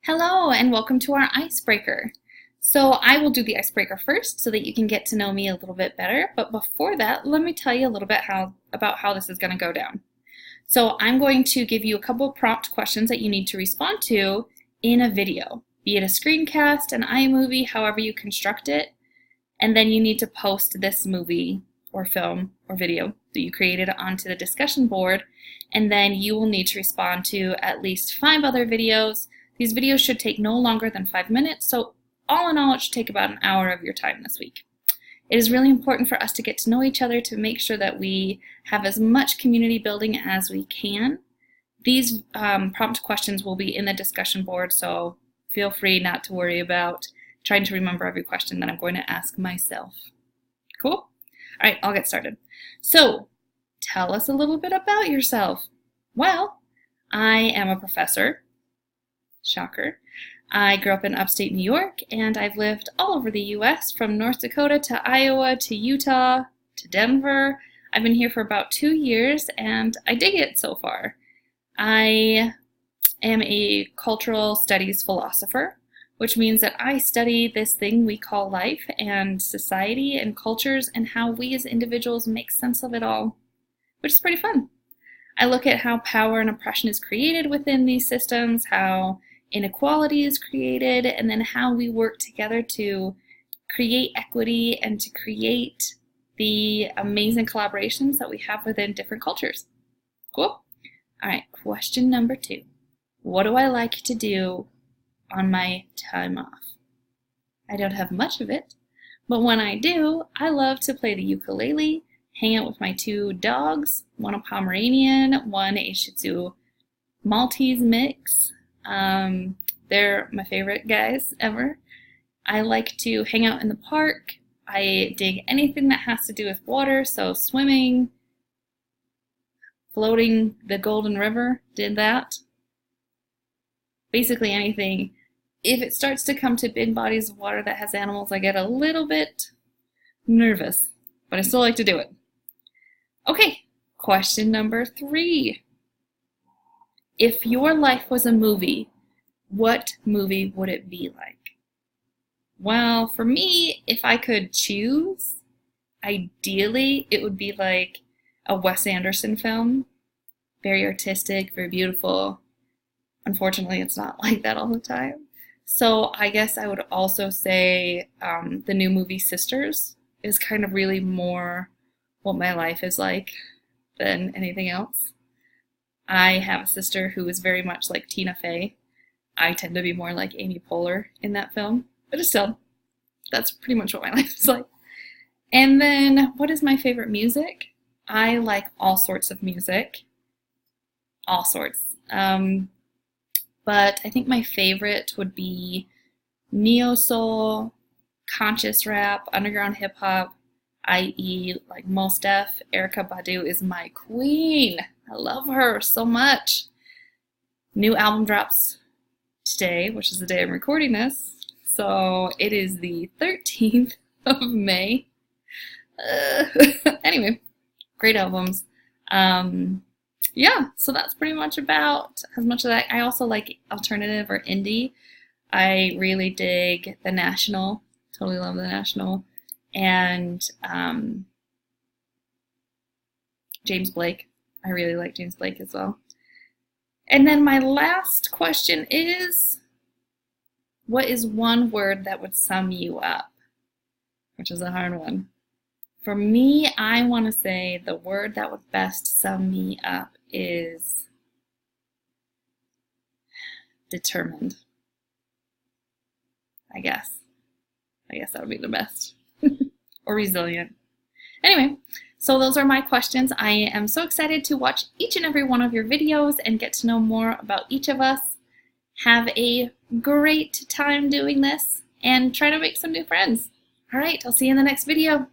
Hello and welcome to our icebreaker. So I will do the icebreaker first so that you can get to know me a little bit better. But before that, let me tell you a little bit about how this is going to go down. So I'm going to give you a couple of prompt questions that you need to respond to in a video, be it a screencast, an iMovie, however you construct it. And then you need to post this movie or film or video that you created onto the discussion board. And then you will need to respond to at least 5 other videos. These videos should take no longer than 5 minutes, so all in all, it should take about an hour of your time this week. It is really important for us to get to know each other to make sure that we have as much community building as we can. These prompt questions will be in the discussion board, so feel free not to worry about trying to remember every question that I'm going to ask myself. Cool? All right, I'll get started. So, tell us a little bit about yourself. Well, I am a professor. Shocker. I grew up in upstate New York, and I've lived all over the U.S., from North Dakota to Iowa to Utah to Denver. I've been here for about 2 years, and I dig it so far. I am a cultural studies philosopher, which means that I study this thing we call life and society and cultures and how we as individuals make sense of it all, which is pretty fun. I look at how power and oppression is created within these systems, how inequality is created, and then how we work together to create equity and to create the amazing collaborations that we have within different cultures. Cool? All right, question number 2. What do I like to do on my time off? I don't have much of it, but when I do, I love to play the ukulele, hang out with my 2 dogs, one a Pomeranian, one a Shih Tzu Maltese mix. They're my favorite guys ever. I like to hang out in the park. I dig anything that has to do with water, so swimming, floating the Golden River, did that. Basically anything. If it starts to come to big bodies of water that has animals, I get a little bit nervous, but I still like to do it. Okay, question number 3. If your life was a movie, what movie would it be like? Well, for me, if I could choose, ideally it would be like a Wes Anderson film. Very artistic, very beautiful. Unfortunately, it's not like that all the time. So I guess I would also say the new movie Sisters is kind of really more what my life is like than anything else. I have a sister who is very much like Tina Fey. I tend to be more like Amy Poehler in that film, but still, that's pretty much what my life is like. And then, what is my favorite music? I like all sorts of music. All sorts. But I think my favorite would be neo-soul, conscious rap, underground hip-hop, i.e. like Mos Def. Erykah Badu is my queen. I love her so much. New album drops today, which is the day I'm recording this. So it is the 13th of May. Anyway, great albums. Yeah, so that's pretty much about as much of that. I also like alternative or indie. I really dig The National. Totally love The National. And James Blake. I really like James Blake as well. And then my last question is, what is one word that would sum you up? Which is a hard one. For me, I want to say the word that would best sum me up is determined. I guess that would be the best. Or resilient. Anyway, so those are my questions. I am so excited to watch each and every one of your videos and get to know more about each of us. Have a great time doing this and try to make some new friends. All right, I'll see you in the next video.